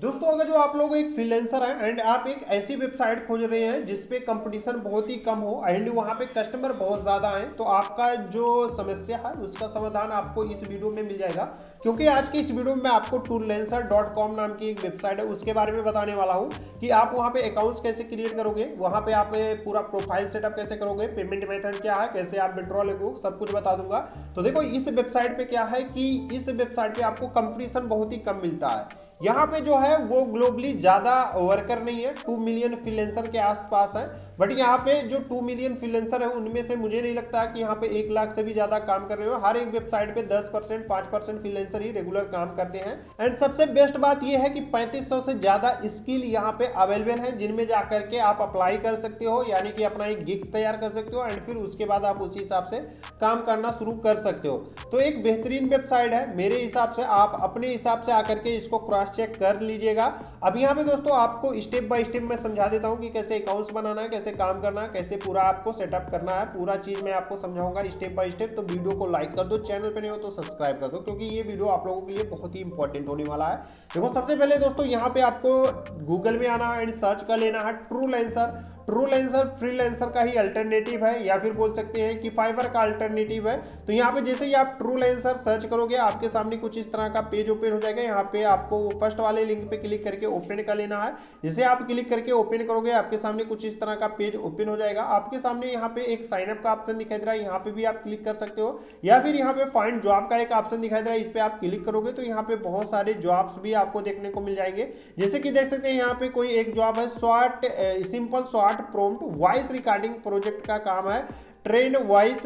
दोस्तों अगर जो आप लोग एक फ्रीलांसर हैं एंड आप एक ऐसी वेबसाइट खोज रहे हैं जिसपे कंपटीशन बहुत ही कम हो एंड वहाँ पे कस्टमर बहुत ज़्यादा हैं, तो आपका जो समस्या है उसका समाधान आपको इस वीडियो में मिल जाएगा। क्योंकि आज की इस वीडियो में मैं आपको toollancer.com नाम की एक वेबसाइट है उसके बारे में बताने वाला हूँ कि आप वहाँ पे अकाउंट्स कैसे क्रिएट करोगे, वहाँ पे आप पूरा प्रोफाइल सेटअप कैसे करोगे, पेमेंट मेथड क्या है, कैसे आप विड्रॉ लोगे, सब कुछ बता दूंगा। तो देखो इस वेबसाइट पे क्या है कि इस वेबसाइट पे आपको कंपटीशन बहुत ही कम मिलता है। यहाँ पे जो है वो ग्लोबली ज़्यादा वर्कर नहीं है, 2 मिलियन फ्रीलांसर के आसपास है। बट यहाँ पे जो 2 मिलियन फ्रीलांसर है उनमें से मुझे नहीं लगता कि यहाँ पे 1 लाख से भी ज़्यादा काम कर रहे हो। हर एक वेबसाइट पे 10% 5% फ्रीलांसर ही रेगुलर काम करते हैं। एंड सबसे बेस्ट बात यह है कि 3500 से ज़्यादा स्किल यहाँ पे अवेलेबल है जिनमें जा करके आप अप्लाई कर सकते हो, यानी कि अपना एक गिग्स तैयार कर सकते हो एंड फिर उसके बाद आप उसी हिसाब से काम करना शुरू कर सकते हो। तो एक बेहतरीन वेबसाइट है मेरे हिसाब से, आप अपने हिसाब से आकर के इसको क्रॉस चेक कर लीजिएगा। अब यहाँ पे दोस्तों आपको स्टेप बाय स्टेप मैं समझा देता हूँ कि कैसे अकाउंट्स बनाना है, कैसे काम करना है, कैसे पूरा आपको सेटअप करना है, पूरा चीज मैं आपको समझाऊंगा स्टेप बाय स्टेप। तो वीडियो को लाइक कर दो, चैनल पे नहीं हो तो सब्सक्राइब कर दो क्योंकि ये वीडियो आप लोगों के लिए बहुत ही इंपॉर्टेंट होने वाला है। देखो सबसे पहले दोस्तों यहाँ पे आपको गूगल में आना है एंड सर्च कर लेना है ट्रूलेंसर। ट्रूलेंसर फ्रीलांसर का ही अल्टरनेटिव है या फिर बोल सकते हैं कि फाइवर का अल्टरनेटिव है। तो यहाँ पे जैसे ही आप ट्रूलेंसर सर्च करोगे आपके सामने कुछ इस तरह का पेज ओपन हो जाएगा। यहाँ पे आपको फर्स्ट वाले लिंक पे क्लिक करके ओपन कर लेना है। जैसे आप क्लिक करके ओपन करोगे आपके सामने कुछ इस तरह का पेज ओपन हो जाएगा। आपके सामने यहाँ पे एक साइन अप का ऑप्शन दिखाई दे रहा है, यहाँ पे भी आप क्लिक कर सकते हो, या फिर यहाँ पे फाइंड जॉब का एक ऑप्शन दिखाई दे रहा है, इस पे आप क्लिक करोगे तो यहाँ पे बहुत सारे जॉब्स भी आपको देखने को मिल जाएंगे। जैसे कि देख सकते हैं यहाँ पे कोई एक जॉब है short simple short prompt voice recording project का काम है। Train voice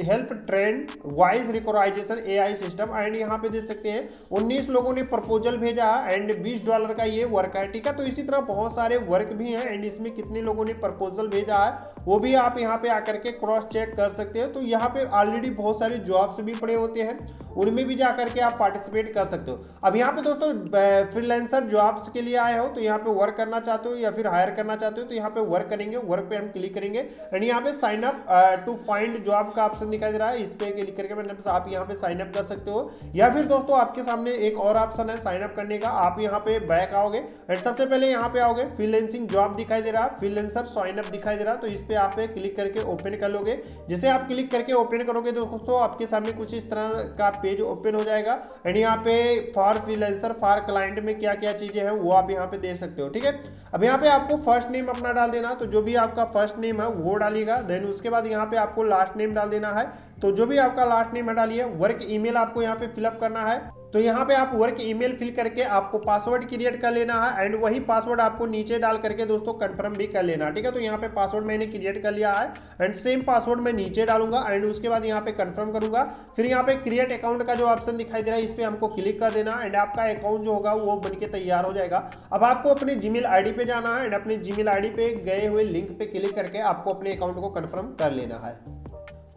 help train voice recordization AI system and यहाँ पे देख सकते हैं 19 लोगों ने प्रपोजल भेजा एंड $20 का ये वर्क है, ठीक है। तो इसी तरह बहुत सारे वर्क भी हैं एंड इसमें कितने लोगों ने प्रपोजल भेजा है वो भी आप यहाँ पे आकर के क्रॉस चेक कर सकते हो। तो यहाँ पे ऑलरेडी बहुत सारे जॉब्स भी पड़े होते हैं, उनमें भी जा करके आप पार्टिसिपेट कर सकते हो। अब यहाँ पे दोस्तों फ्रीलांसर जॉब्स के लिए आए हो तो यहाँ पे वर्क करना चाहते हो या फिर हायर करना चाहते हो तो यहाँ पे वर्क करेंगे, वर्क पे हम क्लिक करेंगे एंड यहाँ पे sign up to find job का ऑप्शन दिखाई दे रहा है, इस पे क्लिक करके मतलब आप यहाँ पे साइन अप कर सकते हो। या फिर दोस्तों आपके सामने एक और ऑप्शन है साइन अप करने का, आप यहाँ पे बैक आओगे एंड सबसे पहले यहाँ पे आओगे फ्रीलांसिंग जॉब दिखाई दे रहा है, फ्रीलांसर साइन अप दिखाई दे रहा है, तो इस पे आप क्लिक करके ओपन कर लोगे। जैसे आप क्लिक करके ओपन करोगे दोस्तों आपके सामने कुछ इस तरह का पेज ओपन हो जाएगा एंड यहाँ पे फॉर फ्रीलांसर फॉर क्लाइंट में क्या क्या चीजें हैं वो आप यहाँ पे देख सकते हो, ठीक है। अब यहाँ पे आपको फर्स्ट नेम अपना डाल देना, तो जो भी आपका फर्स्ट नेम है वो डालिएगा। देन उसके बाद यहाँ पे आपको लास्ट नेम डाल देना है, तो जो भी आपका लास्ट नेम है डालिए। वर्क ईमेल आपको यहाँ पे फिलअप करना है, तो यहाँ पे आप वर्क ईमेल फिल करके आपको पासवर्ड क्रिएट कर लेना है एंड वही पासवर्ड आपको नीचे डाल करके दोस्तों कंफर्म भी कर लेना, ठीक है। तो यहाँ पे पासवर्ड मैंने क्रिएट कर लिया है एंड सेम पासवर्ड मैं नीचे डालूंगा एंड उसके बाद यहाँ पे कंफर्म करूंगा। फिर यहाँ पे क्रिएट अकाउंट का जो ऑप्शन दिखाई दे रहा है इस पे हमको क्लिक कर देना एंड आपका अकाउंट जो होगा वो बनके तैयार हो जाएगा। अब आपको अपने जीमेल आईडी पे जाना है एंड अपने जीमेल आईडी पे गए हुए लिंक पे क्लिक करके आपको अपने अकाउंट को कंफर्म कर लेना है।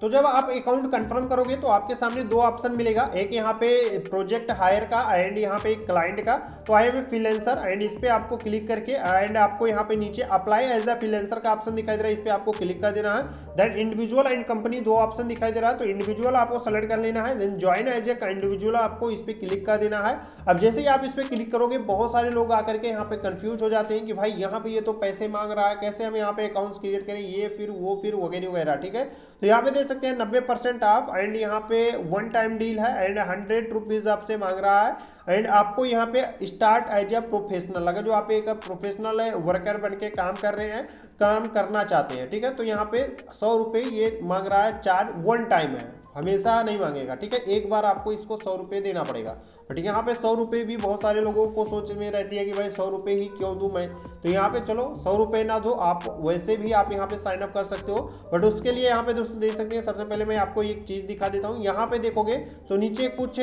तो जब आप अकाउंट कंफर्म करोगे तो आपके सामने दो ऑप्शन मिलेगा, एक यहाँ पे प्रोजेक्ट हायर का एंड यहाँ पे एक क्लाइंट का। तो I am a freelancer and इस पे आपको क्लिक करके एंड आपको यहाँ पे नीचे अप्लाई एज अ फ्रीलांसर का ऑप्शन दिखाई दे रहा है, इस पे आपको क्लिक कर देना है। देन इंडिविजुअल एंड कंपनी दो ऑप्शन दिखाई दे रहा है, तो इंडिविजुअल आपको सेलेक्ट कर लेना है। Then join as a individual आपको इस पे क्लिक कर देना है। अब जैसे ही आप इस पे क्लिक करोगे बहुत सारे लोग आकर के यहाँ पे कंफ्यूज हो जाते हैं कि भाई यहाँ पे ये तो पैसे मांग रहा है, कैसे हम यहाँ पे अकाउंट्स क्रिएट करें, ये फिर वो फिर वगैरह वगैरह, ठीक है। तो यहाँ पे देख सकते हैं 90% ऑफ एंड यहाँ पे वन टाइम डील है एंड 100 रुपीज आपसे मांग रहा है एंड आपको यहाँ पे स्टार्ट एज ए प्रोफेशनल, अगर जो आप एक प्रोफेशनल वर्कर बन के काम कर रहे हैं, काम करना चाहते हैं, ठीक है। तो यहाँ पे 100 रुपये ये मांग रहा है, चार्ज वन टाइम है, हमेशा नहीं मांगेगा, ठीक है। एक बार आपको इसको 100 रुपये देना पड़ेगा। बट यहाँ पे 100 रुपये भी बहुत सारे लोगों को सोच में रहती है कि भाई 100 रुपये ही क्यों दूं मैं, तो यहाँ पे चलो 100 रुपये ना दो, आप वैसे भी आप यहाँ पे साइन अप कर सकते हो। बट उसके लिए यहाँ पे दोस्तों देख सकते हैं, सबसे पहले मैं आपको एक चीज़ दिखा देता हूँ। यहाँ पे देखोगे तो नीचे कुछ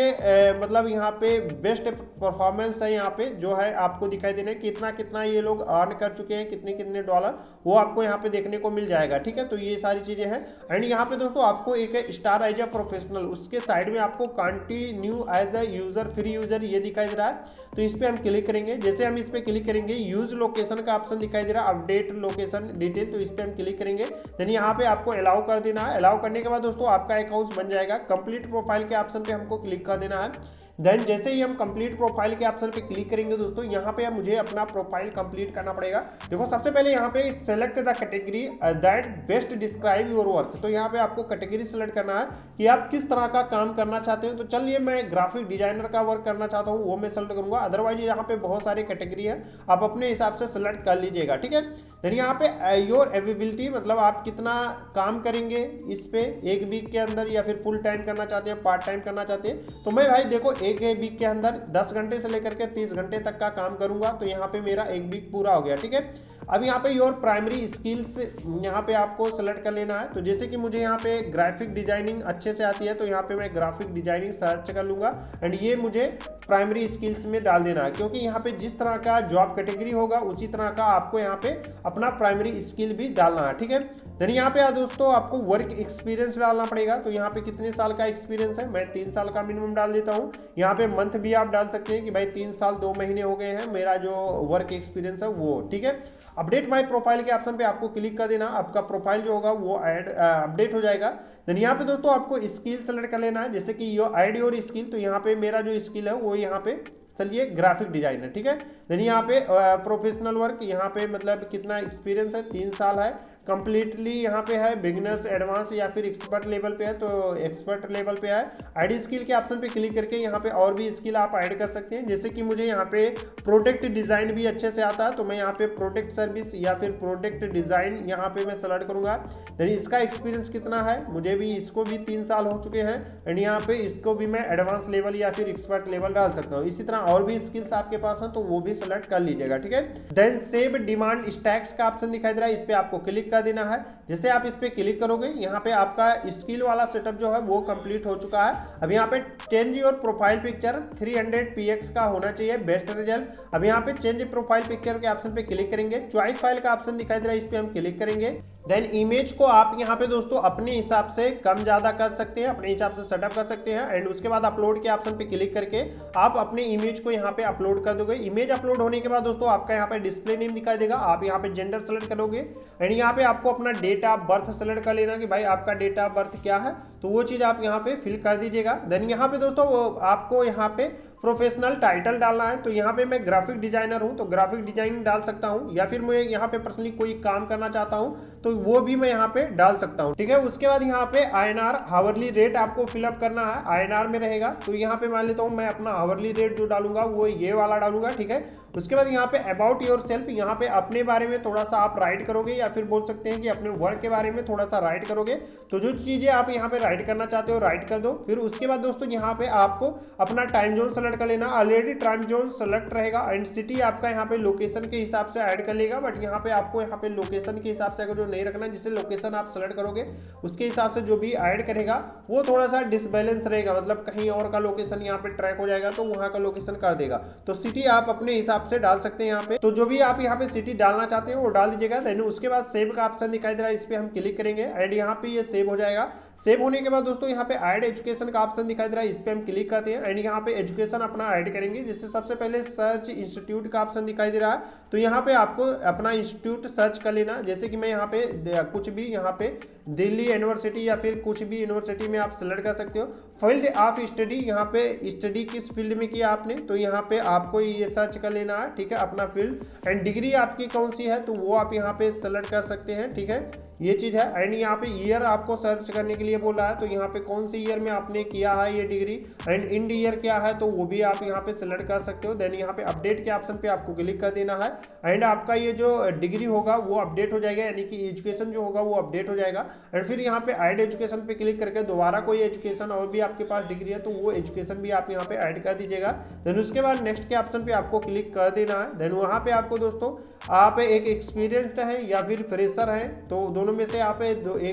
मतलब यहाँ पे बेस्ट परफॉर्मेंस है, यहाँ पे जो है आपको दिखाई देना है कितना कितना ये लोग अर्न कर चुके हैं, कितने कितने डॉलर, वो आपको यहाँ पे देखने को मिल जाएगा, ठीक है। तो ये सारी चीज़ें हैं एंड यहाँ पे दोस्तों आपको एक स्टार एज ए प्रोफेशनल, उसके साइड में आपको continue as a user free user ये दिखाई दे रहा है, तो इस पे हम क्लिक करेंगे। जैसे हम इस पे क्लिक करेंगे यूज लोकेशन का ऑप्शन दिखाई दे रहा है, अपडेट लोकेशन डिटेल, तो इस पे हम क्लिक करेंगे। देन यहाँ पे आपको अलाउ कर देना है। अलाउ करने के बाद दोस्तों आपका अकाउंट बन जाएगा। कंप्लीट प्रोफाइल के ऑप्शन पे हमको क्लिक कर देना है। देन जैसे ही हम कंप्लीट प्रोफाइल के ऑप्शन पे क्लिक करेंगे दोस्तों, यहाँ पे मुझे अपना प्रोफाइल कंप्लीट करना पड़ेगा। देखो सबसे पहले यहाँ पे select the category that best describe your work, तो यहाँ पे आपको कैटेगरी सेलेक्ट करना है कि आप किस तरह का काम करना चाहते हो। तो चलिए मैं ग्राफिक डिजाइनर का वर्क करना चाहता हूँ, वो मैं सेलेक्ट करूंगा। अदरवाइज यहाँ पे बहुत सारी कैटेगरी है, आप अपने हिसाब से सेलेक्ट कर लीजिएगा, ठीक है। देन यहाँ पे योर अवेलेबिलिटी, मतलब आप कितना काम करेंगे इस पे, एक वीक के अंदर या फिर फुल टाइम करना चाहते हैं, पार्ट टाइम करना चाहते हैं। तो मैं भाई देखो एक वीक के अंदर 10 घंटे से लेकर के 30 घंटे तक का काम करूंगा, तो यहाँ पे मेरा एक वीक पूरा हो गया, ठीक है। अब यहाँ पे योर प्राइमरी स्किल्स यहाँ पे आपको सेलेक्ट कर लेना है। तो जैसे कि मुझे यहाँ पे ग्राफिक डिजाइनिंग अच्छे से आती है, तो यहाँ पे मैं ग्राफिक डिजाइनिंग सर्च कर लूंगा एंड ये मुझे प्राइमरी स्किल्स में डाल देना है, क्योंकि यहाँ पे जिस तरह का जॉब कैटेगरी होगा उसी तरह का आपको यहाँ पे अपना प्राइमरी स्किल भी डालना है, ठीक है। देन यहाँ पे दोस्तों आपको वर्क एक्सपीरियंस डालना पड़ेगा। तो यहाँ पे कितने साल का एक्सपीरियंस है, मैं 3 साल का मिनिमम डाल देता हूँ। यहाँ पे मंथ भी आप डाल सकते हैं कि भाई 3 साल 2 महीने हो गए हैं मेरा जो वर्क एक्सपीरियंस है वो, ठीक है। अपडेट माय प्रोफाइल के ऑप्शन पे आपको क्लिक कर देना, आपका प्रोफाइल जो होगा वो अपडेट हो जाएगा। देन यहाँ पे दोस्तों आपको स्किल सेलेक्ट कर लेना है, जैसे कि योर आईडी और स्किल। तो यहाँ पे मेरा जो स्किल है वो यहाँ पे चलिए ग्राफिक डिजाइनर, ठीक है। देन यहाँ पे प्रोफेशनल वर्क, यहाँ पे मतलब कितना एक्सपीरियंस है, 3 साल है। कंप्लीटली यहाँ पे है बिगिनर्स, एडवांस या फिर एक्सपर्ट लेवल पे है, तो एक्सपर्ट लेवल पे है। आईडी स्किल के ऑप्शन पे क्लिक करके यहाँ पे और भी स्किल आप ऐड कर सकते हैं, जैसे कि मुझे यहाँ पे प्रोडक्ट डिजाइन भी अच्छे से आता है, तो मैं यहाँ पे प्रोडक्ट सर्विस या फिर प्रोडक्ट डिजाइन यहाँ पे मैं सेलेक्ट करूंगा। देन इसका एक्सपीरियंस कितना है, मुझे भी इसको भी 3 साल हो चुके हैं एंड यहाँ पे इसको भी मैं एडवांस लेवल या फिर एक्सपर्ट लेवल डाल सकता हूँ। इसी तरह और भी स्किल्स आपके पास हैं तो वो भी सेलेक्ट कर लीजिएगा, ठीक है। देन सेव डिमांड स्टैक्स का ऑप्शन दिखाई दे रहा है, इस पे आपको क्लिक कर देना है। जैसे आप इस पे क्लिक करोगे यहाँ पे आपका स्किल वाला सेटअप जो है वो कंप्लीट हो चुका है। अब यहाँ पे change your profile picture 300px का होना चाहिए बेस्ट रिजल्ट। अब यहाँ पे चेंज प्रोफाइल पिक्चर के ऑप्शन पे क्लिक करेंगे, चॉइस फाइल का ऑप्शन दिखाई दे रहा है, इस पे हम क्लिक करेंगे। देन इमेज को आप यहाँ पे दोस्तों अपने हिसाब से कम ज़्यादा कर सकते हैं, अपने हिसाब से सेटअप कर सकते हैं एंड उसके बाद अपलोड के ऑप्शन पे क्लिक करके आप अपने इमेज को यहाँ पे अपलोड कर दोगे। इमेज अपलोड होने के बाद दोस्तों आपका यहाँ पे डिस्प्ले नेम दिखाई देगा, आप यहाँ पे जेंडर सेलेक्ट करोगे एंड यहाँ पे आपको अपना डेट ऑफ बर्थ सेलेक्ट कर लेना कि भाई आपका डेट ऑफ बर्थ क्या है, तो वो चीज़ आप यहाँ पे फिल कर दीजिएगा। देन यहाँ पे दोस्तों आपको यहाँ पे प्रोफेशनल टाइटल डालना है, तो यहाँ पे मैं ग्राफिक डिजाइनर हूँ तो ग्राफिक डिजाइनिंग डाल सकता हूँ, या फिर मैं यहाँ पे पर्सनली कोई काम करना चाहता हूँ तो वो भी मैं यहाँ पे डाल सकता हूँ, ठीक है। उसके बाद यहाँ पे INR हावरली रेट आपको फिलअप करना है, INR में रहेगा। तो यहाँ पे मान लेता हूँ मैं अपना हावरली रेट जो डालूंगा वो ये वाला डालूंगा, ठीक है। उसके बाद यहाँ पे अबाउट योर सेल्फ, यहाँ पे अपने बारे में थोड़ा सा आप राइट करोगे या फिर बोल सकते हैं कि अपने वर्क के बारे में थोड़ा सा राइट करोगे। तो जो चीज़ें आप यहाँ पे राइट करना चाहते हो राइट कर दो। फिर उसके बाद दोस्तों यहाँ पे आपको अपना टाइम जोन सेलेक्ट कर लेना, ऑलरेडी टाइम जोन सेलेक्ट रहेगा एंड सिटी आपका यहाँ पे लोकेशन के हिसाब से ऐड कर लेगा, बट यहाँ पे आपको यहाँ पे लोकेशन के हिसाब से अगर जो नहीं रखना, जिससे लोकेशन आप सेलेक्ट करोगे उसके हिसाब से जो भी ऐड करेगा वो थोड़ा सा डिसबैलेंस रहेगा, मतलब कहीं और का लोकेशन यहाँ पे ट्रैक हो जाएगा तो वहाँ का लोकेशन कर देगा। तो सिटी आप अपने हिसाब से डाल सकते हैं यहाँ पे, तो जो भी आप यहाँ पे सिटी डालना चाहते हैं वो डाल दीजिएगा। देन उसके बाद सेव का ऑप्शन दिखाई दे रहा है, इस पे हम क्लिक करेंगे एंड यहाँ पे ये सेव हो जाएगा। सेव होने के बाद दोस्तों यहाँ पे ऐड एजुकेशन का ऑप्शन दिखाई दे रहा है, इस पे हम क्लिक करते हैं एंड यहाँ पे एजुकेशन अपना ऐड करेंगे, जिससे सबसे पहले सर्च इंस्टीट्यूट का ऑप्शन दिखाई दे रहा है। तो यहाँ पे आपको अपना इंस्टीट्यूट सर्च कर लेना, जैसे कि मैं यहाँ पे कुछ भी यहाँ पे दिल्ली यूनिवर्सिटी या फिर कुछ भी यूनिवर्सिटी में आप सेलेक्ट कर सकते हो। फील्ड ऑफ स्टडी, यहाँ पे स्टडी किस फील्ड में किया आपने, तो यहाँ पे आपको ये सर्च कर लेना है, ठीक है, अपना फील्ड एंड डिग्री आपकी कौन सी है तो वो आप यहाँ पे सेलेक्ट कर सकते हैं, ठीक है, ये चीज़ है। एंड यहाँ पे ईयर आपको सर्च करने के लिए बोला है, तो यहाँ पे कौन सी ईयर में आपने किया है ये डिग्री एंड इंड ईयर क्या है तो वो भी आप यहाँ पे सेलेक्ट कर सकते हो। देन यहाँ पे अपडेट के ऑप्शन पे आपको क्लिक कर देना है एंड आपका ये जो डिग्री होगा वो अपडेट हो जाएगा, यानी कि एजुकेशन जो होगा वो अपडेट हो जाएगा। एंड फिर यहाँ पे ऐड एजुकेशन पे क्लिक करके दोबारा कोई एजुकेशन और भी आपके पास डिग्री है तो वो एजुकेशन भी आप यहाँ पे ऐड कर दीजिएगा। देन उसके बाद नेक्स्ट के ऑप्शन पे आपको क्लिक कर देना है। देन वहाँ पे आपको दोस्तों आप एक एक्सपीरियंस्ड है या फिर फ्रेशर है, तो दोनों में से आप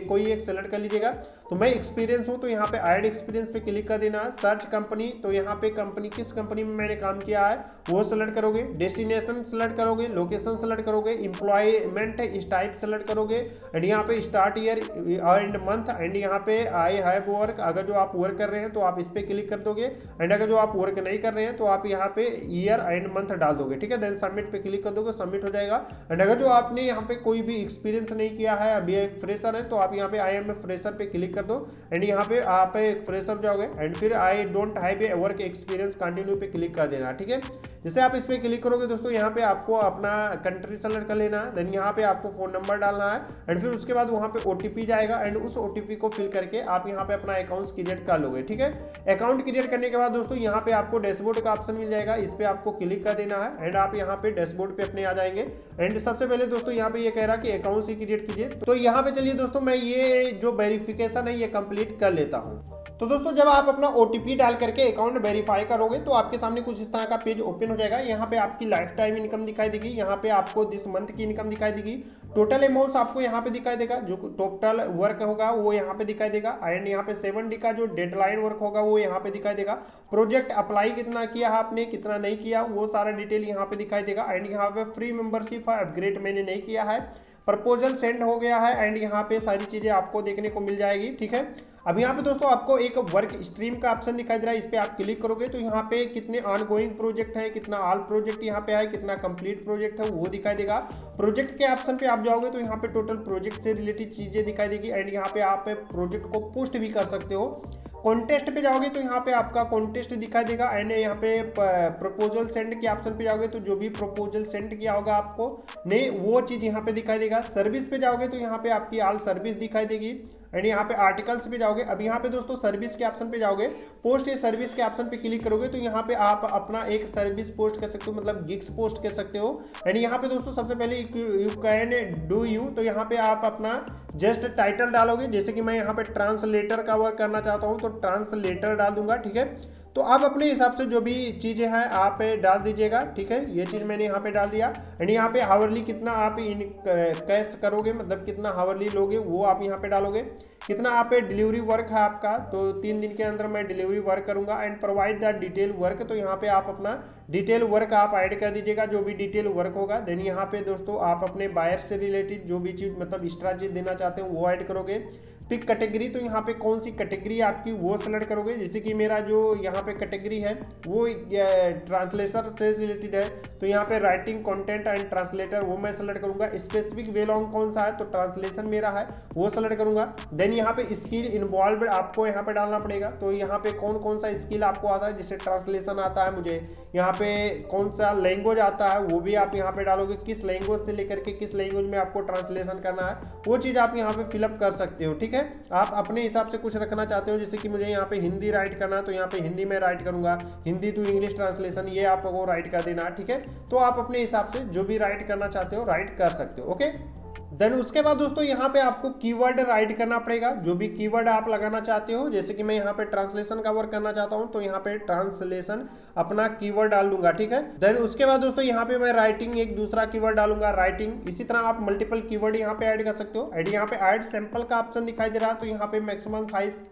कोई एक सेलेक्ट कर लीजिएगा। तो मैं एक्सपीरियंस हूँ तो यहाँ पे ऐड एक्सपीरियंस पे क्लिक कर देना है। सर्च कंपनी, तो यहाँ पे कंपनी किस कंपनी में मैंने काम किया है वो सेलेक्ट करोगे। डेस्टिनेशन सेलेक्ट करोगे, लोकेशन सेलेक्ट करोगे, एम्प्लॉयमेंट टाइप सेलेक्ट करोगे एंड यहाँ पे start year and month and यहाँ पे आई हैव वर्क, अगर जो आप वर्क कर रहे हैं तो आप इस पे क्लिक कर दोगे एंड अगर जो आप वर्क नहीं कर रहे हैं तो आप यहाँ पे ईयर एंड मंथ डाल दोगे, ठीक है। देन सबमिट पे क्लिक कर दोगे, सबमिट हो जाएगा। जाएगा। एंड अगर जो आपने यहाँ पे कोई भी एक्सपीरियंस नहीं किया है, अभी एक फ्रेशर है, तो आप यहाँ पे आई एम ए फ्रेशर पे क्लिक कर दो एंड यहाँ पे आप एक फ्रेशर जाओगे एंड फिर I don't have a work experience continue पे क्लिक कर देना, ठीक है। जैसे आप इस पे क्लिक करोगे दोस्तों, यहाँ पे आपको अपना कंट्री सेलेक्ट कर लेना है, देन यहाँ पे आपको फोन नंबर डालना है एंड फिर उसके बाद वहाँ पे ओटीपी जाएगा एंड उस ओटीपी को फिल करके आप यहाँ पे अपना अकाउंट क्रिएट कर लोगे, ठीक है। अकाउंट क्रिएट करने के बाद दोस्तों यहाँ पे आपको डैशबोर्ड का ऑप्शन मिल जाएगा, इस पे आपको क्लिक कर देना है एंड आप यहाँ पे डैशबोर्ड पे अपने आ जाएंगे। एंड सबसे पहले दोस्तों यहाँ पे ये कह रहा कि अकाउंट ही क्रिएट कीजिए, तो यहाँ पे चलिए दोस्तों मैं ये जो वेरिफिकेशन है ये कंप्लीट कर लेता हूँ। तो दोस्तों जब आप अपना ओटीपी डाल करके अकाउंट वेरीफाई करोगे तो आपके सामने कुछ इस तरह का पेज ओपन हो जाएगा। यहाँ पे आपकी लाइफ टाइम इनकम दिखाई देगी, यहाँ पे आपको दिस मंथ की इनकम दिखाई देगी, टोटल अमाउंट आपको यहाँ पे दिखाई देगा, जो टोटल वर्क होगा वो यहाँ पे दिखाई देगा एंड यहाँ पे 7 डी का जो डेडलाइन वर्क होगा वो यहाँ पे दिखाई देगा। प्रोजेक्ट अप्लाई कितना किया है आपने, कितना नहीं किया, वो सारा डिटेल यहाँ पे दिखाई देगा। एंड यहाँ पे फ्री मेंबरशिप है, अपग्रेड मैंने नहीं किया है, प्रपोजल सेंड हो गया है एंड यहाँ पे सारी चीज़ें आपको देखने को मिल जाएगी, ठीक है। अब यहाँ पे दोस्तों आपको एक वर्क स्ट्रीम का ऑप्शन दिखाई दे रहा है, इस पे आप क्लिक करोगे तो यहाँ पे कितने ऑनगोइंग प्रोजेक्ट है, कितना ऑल प्रोजेक्ट यहाँ पे है, कितना कंप्लीट प्रोजेक्ट है वो दिखाई देगा। प्रोजेक्ट के ऑप्शन पे आप जाओगे तो यहाँ पे टोटल प्रोजेक्ट से रिलेटेड चीज़ें दिखाई देगी एंड यहाँ पे आप प्रोजेक्ट को पोस्ट भी कर सकते हो। कॉन्टेस्ट पे जाओगे तो यहाँ पे आपका कॉन्टेस्ट दिखाई देगा एंड यहाँ पे प्रपोजल सेंड के ऑप्शन पे जाओगे तो जो भी प्रपोजल सेंड किया होगा आपको ने वो चीज़ यहाँ पे दिखाई देगा। सर्विस पे जाओगे तो यहाँ पे आपकी ऑल सर्विस दिखाई देगी एंड यहाँ पे आर्टिकल्स पे जाओगे। अब यहाँ पे दोस्तों सर्विस के ऑप्शन पे जाओगे, पोस्ट ए सर्विस के ऑप्शन पे क्लिक करोगे तो यहाँ पे आप अपना एक सर्विस पोस्ट कर सकते हो, मतलब गिग्स पोस्ट कर सकते हो। एंड यहाँ पे दोस्तों सबसे पहले यू कैन डू यू, तो यहाँ पे आप अपना जस्ट टाइटल डालोगे, जैसे कि मैं यहाँ पे ट्रांसलेटर का वर्क करना चाहता हूँ तो ट्रांसलेटर डाल दूंगा, ठीक है। तो आप अपने हिसाब से जो भी चीज़ें हैं आप डाल दीजिएगा, ठीक है। ये चीज़ मैंने यहाँ पे डाल दिया एंड यहाँ पे हावरली कितना आप इन कैश करोगे, मतलब कितना हावरली लोगे वो आप यहाँ पे डालोगे। कितना आप डिलीवरी वर्क है आपका, तो 3 दिन के अंदर मैं डिलीवरी वर्क करूँगा and provide the detail work, तो यहाँ पे आप अपना डिटेल वर्क आप ऐड कर दीजिएगा, जो भी डिटेल वर्क होगा। देन यहाँ पे दोस्तों आप अपने बायर से रिलेटेड जो भी चीज़ मतलब एक्स्ट्रा चीज़ देना चाहते हैं वो ऐड करोगे। पिक कैटेगरी, तो यहाँ पे कौन सी कैटेगरी आपकी वो सेलेक्ट करोगे, जैसे कि मेरा जो यहाँ पे कैटेगरी है वो ट्रांसलेटर से रिलेटेड है, तो यहाँ पे राइटिंग कंटेंट एंड ट्रांसलेटर वो मैं सेलेक्ट करूँगा। स्पेसिफिक वे लॉन्ग कौन सा है, तो ट्रांसलेशन मेरा है वो सेलेक्ट करूँगा। देन यहाँ पे स्किल इन्वॉल्व आपको यहाँ पे डालना पड़ेगा, तो यहाँ पे कौन कौन सा स्किल आपको आता है, जैसे ट्रांसलेशन आता है मुझे, यहाँ पे कौन सा लैंग्वेज आता है वो भी आप यहाँ पे डालोगे, किस लैंग्वेज से लेकर के किस लैंग्वेज में आपको ट्रांसलेशन करना है वो चीज़ आप यहाँ पे फिलअप कर सकते हो, ठीक है। आप अपने हिसाब से कुछ रखना चाहते हो, जैसे कि मुझे यहाँ पे हिंदी राइट करना है तो यहाँ पे हिंदी में राइट करूंगा, हिंदी टू इंग्लिश ट्रांसलेशन ये आपको राइट कर देना, ठीक है। तो आप अपने हिसाब से जो भी राइट करना चाहते हो राइट कर सकते हो, ओके। देन उसके बाद दोस्तों यहाँ पे आपको कीवर्ड राइट करना पड़ेगा, जो भी कीवर्ड आप लगाना चाहते हो, जैसे कि मैं यहाँ पे ट्रांसलेशन का वर्क करना चाहता हूँ तो यहाँ पे ट्रांसलेशन अपना कीवर्ड डाल दूंगा, ठीक है। देन उसके बाद दोस्तों यहाँ पे मैं राइटिंग एक दूसरा कीवर्ड डालूंगा, राइटिंग। इसी तरह आप मल्टीपल कीवर्ड यहाँ पे ऐड कर सकते हो। एंड यहाँ पे ऐड सैंपल का ऑप्शन दिखाई दे रहा है, तो यहाँ पे मैक्सिमम 10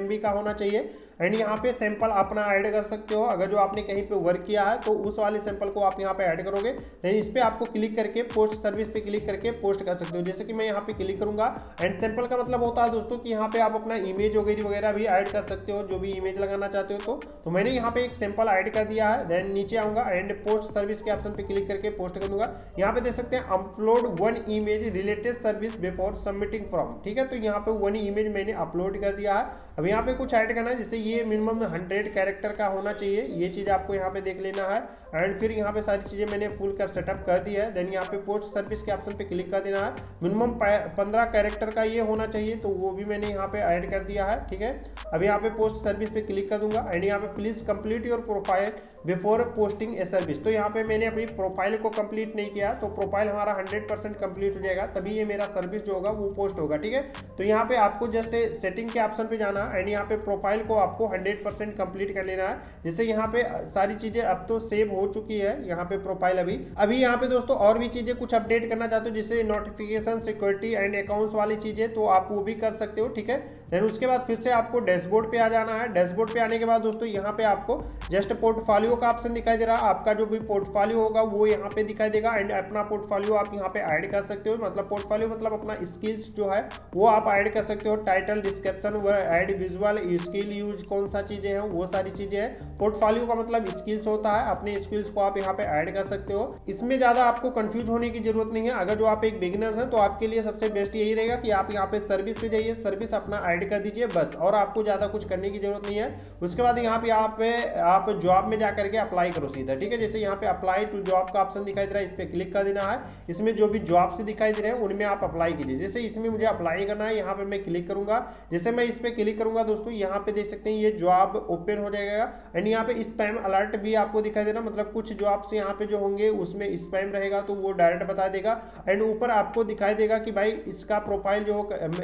MB का होना चाहिए एंड यहाँ पे सैंपल अपना ऐड कर सकते हो। अगर जो आपने कहीं पे वर्क किया है तो उस वाले सैंपल को आप यहाँ पे ऐड करोगे, देन इस पे आपको क्लिक करके पोस्ट सर्विस पे क्लिक करके पोस्ट कर सकते हो। जैसे कि मैं यहाँ पे क्लिक करूंगा एंड सैंपल का मतलब होता है दोस्तों कि यहाँ पे आप अपना इमेज वगैरह भी ऐड कर सकते हो, जो भी इमेज लगाना चाहते हो तो मैंने यहाँ पे एक सैंपल ऐड कर दिया है। देन नीचे आऊंगा एंड पोस्ट सर्विस के ऑप्शन पे क्लिक करके पोस्ट कर दूंगा। यहाँ पे देख सकते हैं upload 1 image related service before submitting form, ठीक है। तो यहाँ पे 1 इमेज मैंने अपलोड कर दिया है। अब यहाँ पे कुछ ऐड करना है, जैसे ये मिनिमम 100 कैरेक्टर का होना चाहिए, ये चीज़ आपको यहाँ पे देख लेना है। एंड फिर यहाँ पे सारी चीज़ें मैंने फुल कर सेटअप कर दी है। देन यहाँ पे पोस्ट सर्विस के ऑप्शन पे क्लिक कर देना है। मिनिमम 15 कैरेक्टर का ये होना चाहिए, तो वो भी मैंने यहाँ पे ऐड कर दिया है, ठीक है। अब यहाँ पे पोस्ट सर्विस पे क्लिक कर दूंगा एंड यहाँ पे please complete your profile before posting a service. तो यहाँ पे मैंने अपनी प्रोफाइल को कंप्लीट नहीं किया, तो प्रोफाइल हमारा 100% कंप्लीट हो जाएगा, तभी ये मेरा सर्विस जो होगा वो पोस्ट होगा, ठीक है। तो यहाँ पे आपको जस्ट सेटिंग के ऑप्शन पे जाना है एंड यहाँ पे प्रोफाइल को आपको 100% कंप्लीट कर लेना है। जैसे यहाँ पे सारी चीज़ें अब तो सेव हो चुकी है यहाँ पे प्रोफाइल। अभी यहाँ पे दोस्तों और भी चीज़ें कुछ अपडेट करना चाहते हो, जैसे नोटिफिकेशन, सिक्योरिटी एंड अकाउंट्स वाली चीज़ें, तो आप वो भी कर सकते हो, ठीक है। देन उसके बाद फिर से आपको डैशबोर्ड पे आ जाना है। डैशबोर्ड पे आने के बाद दोस्तों यहाँ पे आपको जस्ट पोर्टफोलियो का ऑप्शन दिखाई दे रहा है। आपका जो भी पोर्टफोलियो होगा वो यहाँ पे दिखाई देगा एंड अपना पोर्टफोलियो आप यहाँ पे ऐड कर सकते हो। मतलब पोर्टफोलियो मतलब अपना स्किल्स जो है वो आप ऐड कर सकते हो। Title, description, add visual, skill use चीज़ कौन सा चीज़ें हैं वो सारी चीज़ें हैं। पोर्टफोलियो का मतलब स्किल्स होता है, अपने स्किल्स को आप यहाँ पे ऐड कर सकते हो। इसमें ज़्यादा आपको कंफ्यूज होने की जरूरत नहीं है। अगर जो आप एक बिगिनर्स हैं तो आपके लिए सबसे बेस्ट यही रहेगा कि आप यहाँ पे सर्विस पे जाइए, सर्विस अपना ऐड कर दीजिए बस, और आपको ज़्यादा कुछ करने की जरूरत नहीं है। उसके बाद यहाँ पे आप जॉब में जाकर के अप्लाई करो सीधा, ठीक है। जैसे यहाँ पे अप्लाई टू जॉब का ऑप्शन दिखाई दे रहा है, इस पर क्लिक कर देना है। इसमें जो भी जॉब से दिखाई दे रहे हैं उनमें आप अप्लाई कीजिए। जैसे इसमें मुझे अप्लाई करना है, यहाँ पे मैं क्लिक करूंगा। जैसे मैं इस पर क्लिक करूंगा दोस्तों, यहाँ पे देख सकते हैं ये जॉब ओपन हो जाएगा। एंड यहाँ पे स्पैम अलर्ट भी आपको दिखाई दे रहा है, मतलब कुछ जॉब्स यहाँ पे जो होंगे उसमें स्पैम रहेगा तो वो डायरेक्ट बता देगा। एंड ऊपर आपको दिखाई देगा कि भाई इसका प्रोफाइल जो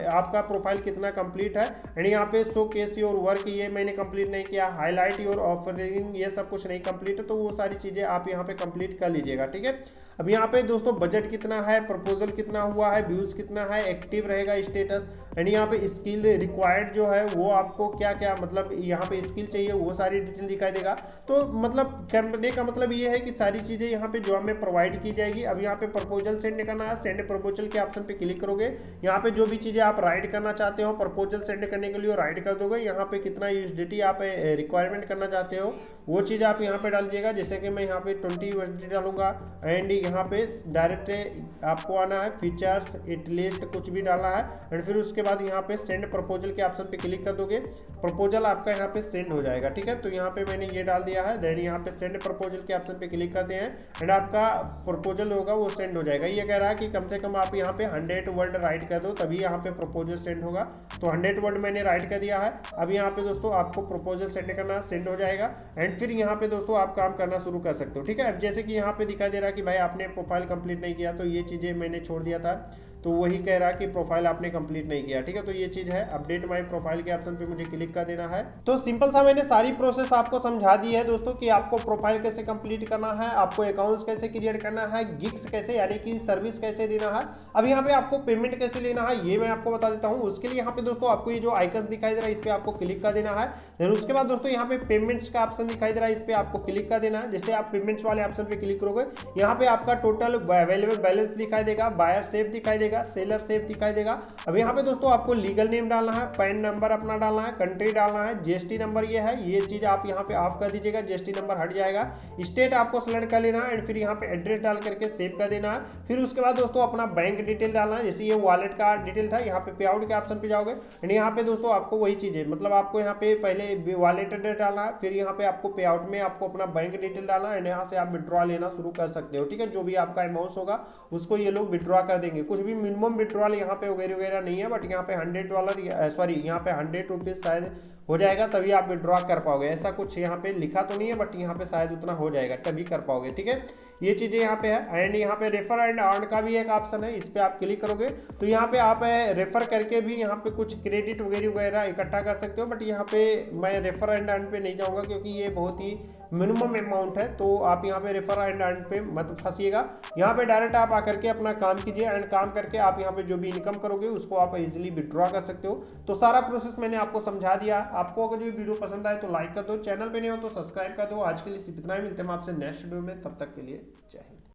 आपका प्रोफाइल कितना कंप्लीट है। एंड यहाँ पे शो केस योर वर्क, ये मैंने कंप्लीट नहीं किया। हाईलाइट योर ऑफरिंग, ये सब कुछ नहीं कंप्लीट है, तो वो सारी चीज़ें आप यहाँ पे कंप्लीट कर लीजिएगा, ठीक है। अब यहाँ पे दोस्तों बजट कितना है, प्रपोजल कितना हुआ है, व्यूज कितना है, एक्टिव रहेगा स्टेटस। एंड यहाँ पे स्किल रिक्वायर्ड जो है वो आपको क्या क्या मतलब यहाँ पे स्किल चाहिए वो सारी डिटेल दिखाई देगा। तो मतलब कहने का मतलब ये है कि सारी चीज़ें यहाँ पे जॉब में प्रोवाइड की जाएगी। अब यहाँ पे प्रपोजल सेंड करना है, सेंड प्रपोजल के ऑप्शन पे क्लिक करोगे। यहाँ पे जो भी चीज़ें आप राइट करना चाहते हो प्रपोजल सेंड करने के लिए राइट कर दोगे। यहाँ पे कितना यूएसडीटी आप रिक्वायरमेंट करना चाहते हो वो चीज़ आप यहाँ पे डाल दीजिएगा। जैसे कि मैं यहाँ पे 20 यूएसडीटी डालूंगा। एंड यहाँ पे डायरेक्ट आपको आना है फीचर्स एटलीस्ट कुछ भी डालना है। एंड फिर उसके बाद यहाँ पे सेंड प्रपोजल के ऑप्शन पे क्लिक कर दोगे, प्रपोजल आपका यहाँ पे सेंड हो जाएगा, ठीक है। तो यहाँ पे मैंने ये डाल दिया है। देन यहाँ पे सेंड प्रपोजल के ऑप्शन पे क्लिक करते हैं एंड आपका प्रपोजल होगा वो सेंड हो जाएगा। ये कह रहा है कि कम से कम आप यहाँ पे 100 वर्ड राइट कर दो तभी यहाँ पे प्रपोजल सेंड होगा। तो 100 वर्ड मैंने राइट कर दिया है। अब यहाँ पे दोस्तों आपको प्रपोजल सेंड करना, सेंड हो जाएगा। एंड फिर यहाँ पे दोस्तों आप काम करना शुरू कर सकते हो, ठीक है। अब जैसे कि यहाँ पे दिखाई दे रहा है कि भाई आपने प्रोफाइल कंप्लीट नहीं किया, तो ये चीज़ें मैंने छोड़ दिया था, तो वही कह रहा है कि प्रोफाइल आपने कंप्लीट नहीं किया, ठीक है। तो ये चीज़ है, अपडेट माय प्रोफाइल के ऑप्शन पे मुझे क्लिक कर देना है। तो सिंपल सा मैंने सारी प्रोसेस आपको समझा दी है दोस्तों कि आपको प्रोफाइल कैसे कंप्लीट करना है, आपको अकाउंट्स कैसे क्रिएट करना है, गिग्स कैसे यानी कि सर्विस कैसे देना है। अब यहाँ पे आपको पेमेंट कैसे लेना है ये मैं आपको बता देता हूँ। उसके लिए यहाँ पे दोस्तों आपको ये जो आइकन्स दिखाई दे रहा है इस पर आपको क्लिक कर देना है। देन उसके बाद दोस्तों यहाँ पे पेमेंट्स का ऑप्शन दिखाई दे रहा है, इस पर आपको क्लिक कर देना है। जैसे आप पेमेंट्स वाले ऑप्शन पे क्लिक करोगे यहाँ पे आपका टोटल अवेलेबल बैलेंस दिखाई देगा, बायर सेफ दिखाई देगा, सेलर सेफ दिखाई देगा। अब यहाँ पे दोस्तों आपको लीगल नेम डालना है, पैन नंबर अपना डालना है, कंट्री डालना है, जीएसटी नंबर ये है, ये चीज आप यहाँ पे ऑफ कर दीजिएगा, जीएसटी नंबर हट जाएगा। स्टेट आपको सेलेक्ट कर लेना है एंड फिर यहाँ पे एड्रेस डाल करके सेव कर देना है। फिर उसके बाद दोस्तों अपना बैंक डिटेल डालना है, जैसे ये वॉलेट का डिटेल था, यहाँ पे पे आउट के ऑप्शन पे जाओगे एंड यहाँ पे दोस्तों आपको वही चीज है, मतलब आपको यहाँ पे पहले वॉलेट एड्रेस डालना है, फिर यहाँ पे आपको पे आउट में आपको अपना बैंक डिटेल डालना है एंड यहाँ से आप विड्रॉ लेना शुरू कर सकते हो, ठीक है। जो भी आपका अमाउंट होगा उसको ये लोग विड्रॉ कर देंगे। कुछ भी मिनिमम विड्रॉल यहाँ पे वगैरह नहीं है, बट यहाँ पे $100 सॉरी यहाँ पे 100 रुपीज़ शायद हो जाएगा तभी आप विड्रॉ कर पाओगे। ऐसा कुछ यहाँ पे लिखा तो नहीं है बट यहाँ पे शायद उतना हो जाएगा तभी कर पाओगे, ठीक है। ये चीज़ें यहाँ पे है। एंड यहाँ पे रेफर एंड अर्न का भी एक ऑप्शन है, इस पर आप क्लिक करोगे तो यहाँ पे आप रेफर करके भी यहाँ पे कुछ क्रेडिट वगैरह इकट्ठा कर सकते हो। बट यहाँ पे मैं रेफर एंड अर्न पे नहीं जाऊँगा क्योंकि ये बहुत ही मिनिमम अमाउंट है, तो आप यहाँ पे रेफर एंड अर्न पे मत फंसिएगा। यहाँ पे डायरेक्ट आप आकर के अपना काम कीजिए एंड काम करके आप यहाँ पे जो भी इनकम करोगे उसको आप इजीली विड्रॉ कर सकते हो। तो सारा प्रोसेस मैंने आपको समझा दिया। आपको अगर जो वीडियो पसंद आए तो लाइक कर दो, चैनल पे नहीं हो तो सब्सक्राइब कर दो। आज के लिए सिर्फ इतना ही, मिलते हैं आपसे नेक्स्ट वीडियो में, तब तक के लिए जय हिंद।